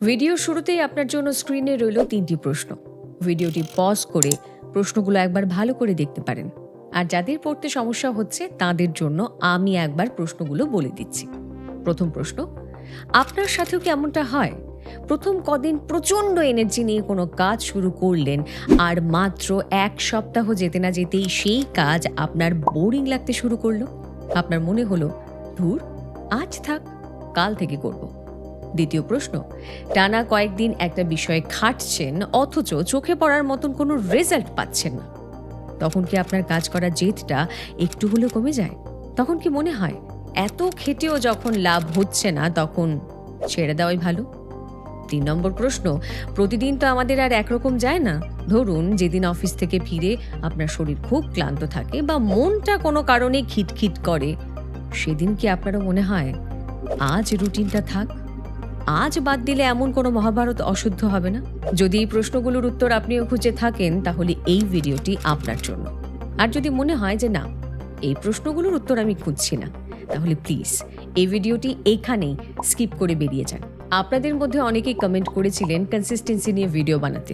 ভিডিওর শুরুতেই আপনার জন্য স্ক্রিনে রইল 3টি প্রশ্ন। ভিডিওটি পজ করে প্রশ্নগুলো একবার ভালো করে দেখতে পারেন। আর যাদের পড়তে সমস্যা হচ্ছে তাদের জন্য আমি একবার প্রশ্নগুলো বলে দিচ্ছি। প্রথম প্রশ্ন, আপনার সাথেও কি এমনটা হয়? প্রথম কদিন প্রচণ্ড এনার্জি নিয়ে কোনো কাজ শুরু করলেন, আর মাত্র 1 সপ্তাহ যেতে না যেতেই সেই কাজ আপনার বোরিং লাগতে শুরু করলো। আপনার মনে হলো, ধুর, আজ থাক, কাল থেকে করব। দ্বিতীয় প্রশ্ন, টানা কয়েকদিন একটা বিষয়ে খাটছেন অথচ চোখে পড়ার মতন কোনো রেজাল্ট পাচ্ছেন না। তখন কি আপনার কাজ করার জেদটা একটু হলেও কমে যায়? তখন কি মনে হয় এত খেটেও যখন লাভ হচ্ছে না তখন ছেড়ে দেওয়াই ভালো? 3 নম্বর প্রশ্ন, প্রতিদিন তো আমাদের আর একরকম যায় না। ধরুন যেদিন অফিস থেকে ফিরে আপনার শরীর খুব ক্লান্ত থাকে বা মনটা কোনো কারণে খিটখিট করে, সেদিন কি আপনারও মনে হয় আজ রুটিনটা থাক, আজ বাদ দিলে এমন কোনো মহাভারত অশুদ্ধ হবে না? যদি এই প্রশ্নগুলোর উত্তর আপনিও খুঁজে থাকেন তাহলে এই ভিডিওটি আপনার জন্য। আর যদি মনে হয় যে না, এই প্রশ্নগুলোর উত্তর আমি খুঁজছি না, তাহলে প্লিজ এই ভিডিওটি এইখানেই স্কিপ করে বেরিয়ে যান। আপনাদের মধ্যে অনেকেই কমেন্ট করেছিলেন কনসিস্টেন্সি নিয়ে ভিডিও বানাতে।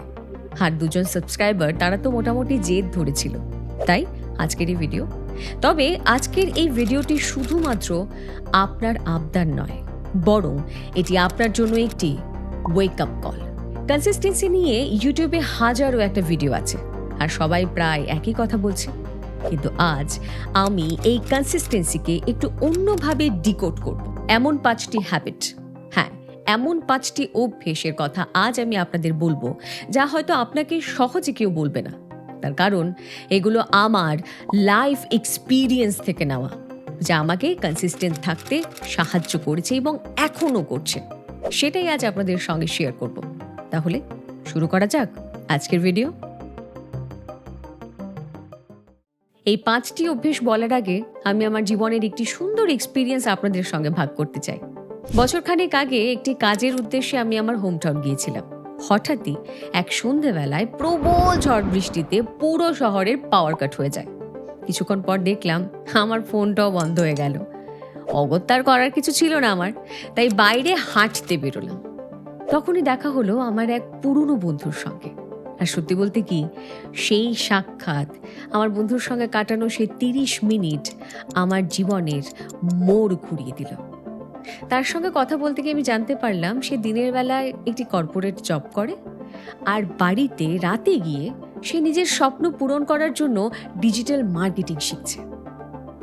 আর 2জন সাবস্ক্রাইবার তারা তো মোটামুটি জেদ ধরেছিল, তাই আজকের এই ভিডিও। তবে আজকের এই ভিডিওটি শুধুমাত্র আপনার আবদার নয়, বরং এটি আপনার জন্য একটি ওয়েক আপ কল। কনসিস্টেন্সি নিয়ে ইউটিউবে হাজারো একটা ভিডিও আছে, আর সবাই প্রায় একই কথা বলছে। কিন্তু আজ আমি এই কনসিস্টেন্সিকে একটু অন্যভাবে ডিকোড করব। এমন 5টি হ্যাবিট, হ্যাঁ, এমন 5টি অভ্যেসের কথা আজ আমি আপনাদের বলবো, যা হয়তো আপনাকে সহজে কেউ বলবে না। তার কারণ এগুলো আমার লাইফ এক্সপিরিয়েন্স থেকে নেওয়া, যা আমাকে কনসিস্টেন্ট থাকতে সাহায্য করেছে এবং এখনও করছে। সেটাই আজ আপনাদের সঙ্গে শেয়ার করব। তাহলে শুরু করা যাক আজকের ভিডিও। এই 5টি অভ্যেস বলার আগে আমি আমার জীবনের একটি সুন্দর এক্সপিরিয়েন্স আপনাদের সঙ্গে ভাগ করতে চাই। বছরখানেক আগে একটি কাজের উদ্দেশ্যে আমি আমার হোম টাউন গিয়েছিলাম। হঠাৎই এক সন্ধেবেলায় প্রবল ঝড় বৃষ্টিতে পুরো শহরের পাওয়ার কাট হয়ে যায়। কিছুক্ষণ পর দেখলাম আমার ফোনটাও বন্ধ হয়ে গেল। অগত্যার করার কিছু ছিল না আমার, তাই বাইরে হাঁটতে বেরোলাম। তখনই দেখা হলো আমার এক পুরনো বন্ধুর সঙ্গে। আর সত্যি বলতে কি, সেই সাক্ষাৎ, আমার বন্ধুর সঙ্গে কাটানো সেই 30 মিনিট আমার জীবনের মোড় ঘুরিয়ে দিল। তার সঙ্গে কথা বলতে গিয়ে আমি জানতে পারলাম সে দিনের বেলায় একটি কর্পোরেট জব করে, আর বাড়িতে রাতে গিয়ে সে নিজের স্বপ্ন পূরণ করার জন্য ডিজিটাল মার্কেটিং শিখছে।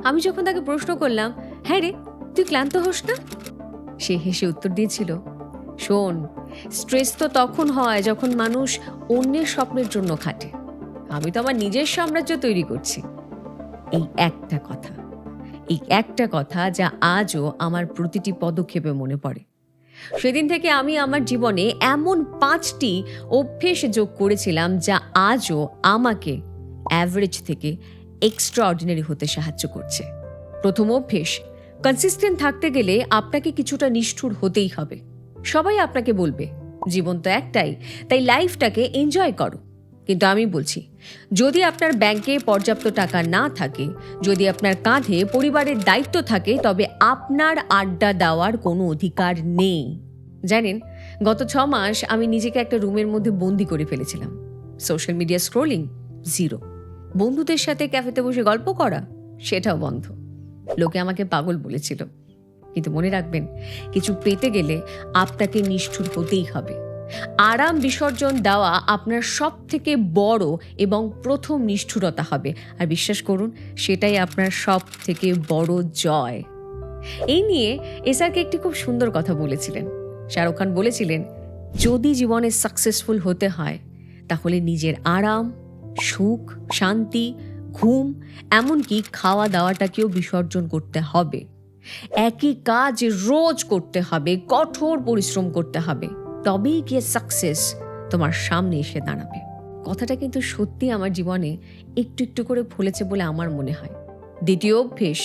আমি যখন তাকে প্রশ্ন করলাম, হ্যাঁ রে, তুই ক্লান্ত হোস না? সে হেসে উত্তর দিয়েছিল, শোন, স্ট্রেস তো তখন হয় যখন মানুষ অন্যের স্বপ্নের জন্য খাটে। আমি তো আমার নিজের সাম্রাজ্য তৈরি করছি। এই একটা কথা যা আজও আমার প্রতিটি পদক্ষেপে মনে পড়ে। সেদিন থেকে আমি আমার জীবনে এমন 5টি অভ্যেস যোগ করেছিলাম যা আজও আমাকে অ্যাভারেজ থেকে এক্সট্রাঅর্ডিনারি হতে সাহায্য করছে। প্রথম অভ্যেস, কনসিস্টেন্ট থাকতে গেলে আপনাকে কিছুটা নিষ্ঠুর হতেই হবে। সবাই আপনাকে বলবে জীবন তো একটাই, তাই লাইফটাকে এনজয় করো। কিন্তু আমি বলছি, যদি আপনার ব্যাংকে পর্যাপ্ত টাকা না থাকে, যদি আপনার কাঁধে পরিবারের দায়িত্ব থাকে, তবে আপনার আড্ডা দেওয়ার কোনো অধিকার নেই। জানেন, গত 6 মাস আমি নিজেকে একটা রুমের মধ্যে বন্দি করে ফেলেছিলাম। সোশ্যাল মিডিয়া স্ক্রোলিং জিরো, বন্ধুদের সাথে ক্যাফেতে বসে গল্প করা সেটাও বন্ধ। লোকে আমাকে পাগল বলেছিল। কিন্তু মনে রাখবেন, কিছু পেতে গেলে আপনাকে নিষ্ঠুর হতেই হবে। আরাম বিসর্জন দেওয়া আপনার সব থেকে বড় এবং প্রথম নিষ্ঠুরতা হবে, আর বিশ্বাস করুন, সেটাই আপনার সব থেকে বড় জয়। এই নিয়ে এসআরকে একটি খুব সুন্দর কথা বলেছিলেন। শাহরুখ খান বলেছিলেন, যদি জীবনে সাকসেসফুল হতে হয় তাহলে নিজের আরাম, সুখ, শান্তি, ঘুম, এমনকি খাওয়া দাওয়াটাকেও বিসর্জন করতে হবে। একই কাজ রোজ করতে হবে, কঠোর পরিশ্রম করতে হবে, তবেই গিয়ে সাকসেস তোমার সামনে এসে দাঁড়াবে। কথাটা কিন্তু সত্যি আমার জীবনে একটু একটু করে ফলেছে বলে আমার মনে হয়। দ্বিতীয় অভ্যেস,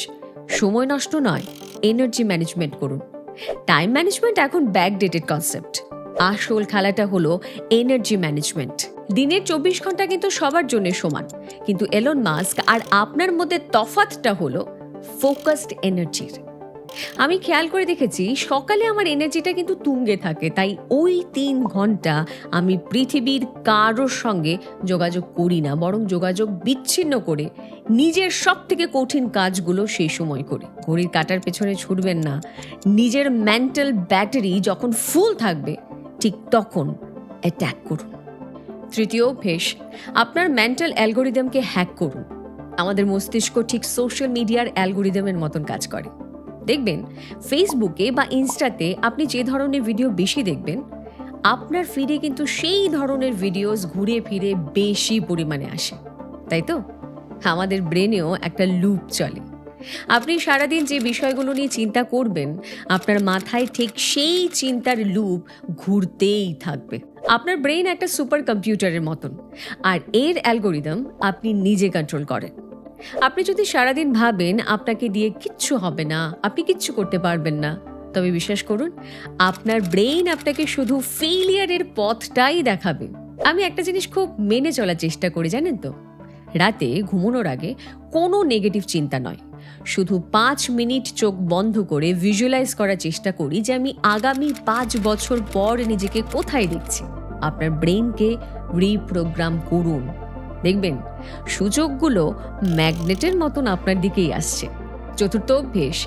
সময় নষ্ট নয়, এনার্জি ম্যানেজমেন্ট করুন। টাইম ম্যানেজমেন্ট এখন ব্যাকডেটেড কনসেপ্ট। আসল খেলাটা হলো এনার্জি ম্যানেজমেন্ট। দিনের 24 ঘন্টা কিন্তু সবার জন্য সমান, কিন্তু এলন মাস্ক আর আপনার মধ্যে তফাৎটা হলো ফোকাসড এনার্জির। আমি খেয়াল করে দেখেছি সকালে আমার এনার্জিটা কিন্তু তুঙ্গে থাকে, তাই ওই 3 ঘন্টা আমি পৃথিবীর কারোর সঙ্গে যোগাযোগ করি না, বরং যোগাযোগ বিচ্ছিন্ন করে নিজের সব থেকে কঠিন কাজগুলো সেই সময় করি। ঘড়ির কাঁটার পেছনে ছুটবেন না, নিজের মেন্টাল ব্যাটারি যখন ফুল থাকবে ঠিক তখন অ্যাট্যাক করুন। তৃতীয় অভ্যেস, আপনার মেন্টাল অ্যালগোরিদমকে হ্যাক করুন। আমাদের মস্তিষ্ক ঠিক সোশ্যাল মিডিয়ার অ্যালগোরিদমের মতন কাজ করে। দেখবেন ফেসবুকে বা ইনস্টাতে আপনি যে ধরনের ভিডিও বেশি দেখবেন, আপনার ফিডে কিন্তু সেই ধরনের ভিডিওস ঘুরে ফিরে বেশি পরিমাণে আসে, তাই তো? আমাদের ব্রেনেও একটা লুপ চলে। আপনি সারাদিন যে বিষয়গুলো নিয়ে চিন্তা করবেন, আপনার মাথায় ঠিক সেই চিন্তার লুপ ঘুরতেই থাকবে। আপনার ব্রেন একটা সুপার কম্পিউটারের মতন, আর এর অ্যালগোরিদম আপনি নিজে কন্ট্রোল করেন। আপনি যদি সারাদিন ভাবেন আপনাকে দিয়ে কিচ্ছু হবে না, আপনি কিচ্ছু করতে পারবেন না, তবে বিশ্বাস করুন আপনার ব্রেন আপনাকে শুধু ফেইলিয়ারের পথটাই দেখাবে। আমি একটা জিনিস খুব মেনে চলার চেষ্টা করি, জানেন তো? রাতে ঘুমানোর আগে কোনো নেগেটিভ চিন্তা নয়, শুধু 5 মিনিট চোখ বন্ধ করে ভিজুয়ালাইজ করার চেষ্টা করি যে আমি আগামী 5 বছর পর নিজেকে কোথায় দেখছি। আপনার ব্রেনকে রিপ্রোগ্রাম করুন, দেখবেন সুযোগগুলো ম্যাগনেটের মতন আপনার দিকেই আসছে। চতুর্থ অভ্যেস,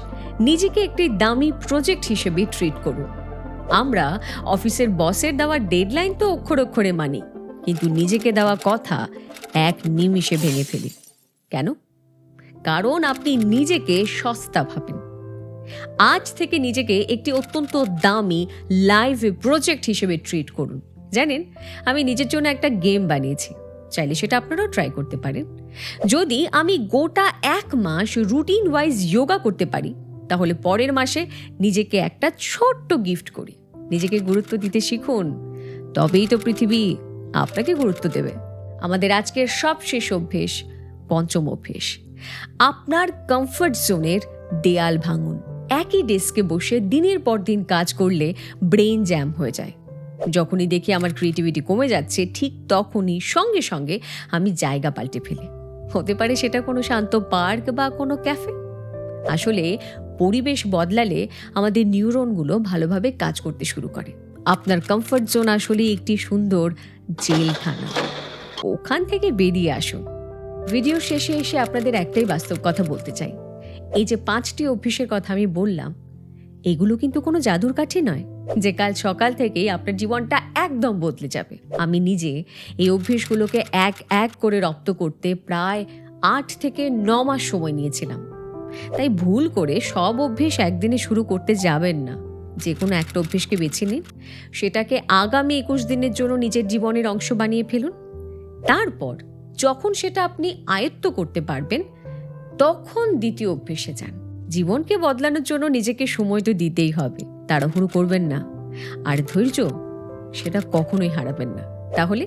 নিজেকে একটি দামি প্রজেক্ট হিসেবে ট্রিট করুন। আমরা অফিসের বসের দেওয়া ডেডলাইন তো অক্ষরে অক্ষরে মানি, কিন্তু নিজেকে দেওয়া কথা 1 নিমিষে ভেঙে ফেলি। কেন? কারণ আপনি নিজেকে সস্তা ভাবেন। আজ থেকে নিজেকে একটি অত্যন্ত দামি লাইভ প্রজেক্ট হিসেবে ট্রিট করুন। জানেন, আমি নিজের জন্য একটা গেম বানিয়েছি, চাইলে সেটা আপনারাও ট্রাই করতে পারেন। যদি আমি গোটা 1 মাস রুটিন ওয়াইজ যোগা করতে পারি, তাহলে পরের মাসে নিজেকে একটা ছোট্ট গিফট করি। নিজেকে গুরুত্ব দিতে শিখুন, তবেই তো পৃথিবী আপনাকে গুরুত্ব দেবে। আমাদের আজকের সবশেষ অভ্যেস, পঞ্চম অভ্যেস, আপনার কমফর্ট জোনের দেয়াল ভাঙুন। একই ডেস্কে বসে দিনের পর দিন কাজ করলে ব্রেন জ্যাম হয়ে যায়। যখনই দেখি আমার ক্রিয়েটিভিটি কমে যাচ্ছে, ঠিক তখনই সঙ্গে সঙ্গে আমি জায়গা পাল্টে ফেলি। হতে পারে সেটা কোনো শান্ত পার্ক বা কোনো ক্যাফে। আসলে পরিবেশ বদলালে আমাদের নিউরনগুলো ভালোভাবে কাজ করতে শুরু করে। আপনার কমফর্ট জোন আসলে একটি সুন্দর জেলখানা, ওখান থেকে বেরিয়ে আসুন। ভিডিও শেষে এসে আপনাদের একটাই বাস্তব কথা বলতে চাই, এই যে 5টি অভ্যাসের কথা আমি বললাম, এগুলো কিন্তু কোনো জাদুর কাঠি নয় যে কাল সকাল থেকেই আপনার জীবনটা একদম বদলে যাবে। আমি নিজে এই অভ্যাসগুলোকে এক এক করে রপ্ত করতে প্রায় 8 থেকে 9 মাস সময় নিয়েছিলাম। তাই ভুল করে সব অভ্যাস একদিনে শুরু করতে যাবেন না। যে কোনো একটা অভ্যাসকে বেছে নিন, সেটাকে আগামী 21 দিনের জন্য নিজের জীবনের অংশ বানিয়ে ফেলুন। তারপর যখন সেটা আপনি আয়ত্ত করতে পারবেন, তখন দ্বিতীয় অভ্যেসে যান। জীবনকে বদলানোর জন্য নিজেকে সময় তো দিতেই হবে, তাড়াহুড়ো করবেন না। আর ধৈর্য, সেটা কখনোই হারাবেন না। তাহলে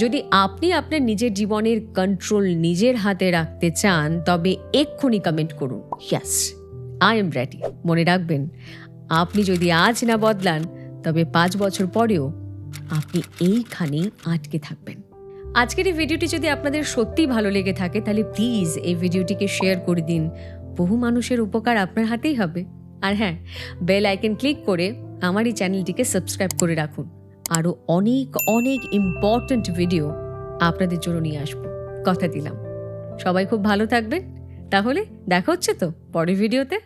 যদি আপনি আপনার নিজের জীবনের কন্ট্রোল নিজের হাতে রাখতে চান, তবে এক্ষুনি কমেন্ট করুন, ইয়েস আই এম রেডি। মনে রাখবেন, আপনি যদি আজ না বদলান, তবে 5 বছর পরেও আপনি এইখানেই আটকে থাকবেন। আজকের এই ভিডিওটি যদি আপনাদের সত্যিই ভালো লেগে থাকে, তাহলে প্লিজ এই ভিডিওটিকে শেয়ার করে দিন। বহু মানুষের উপকার আপনার হাতেই হবে। আর হ্যাঁ, বেল আইকন ক্লিক করে আমার এই চ্যানেলটিকে সাবস্ক্রাইব করে রাখুন। আরও অনেক অনেক ইম্পর্ট্যান্ট ভিডিও আপনাদের জন্য নিয়ে আসবো, কথা দিলাম। সবাই খুব ভালো থাকবেন। তাহলে দেখা হচ্ছে তো পরের ভিডিওতে।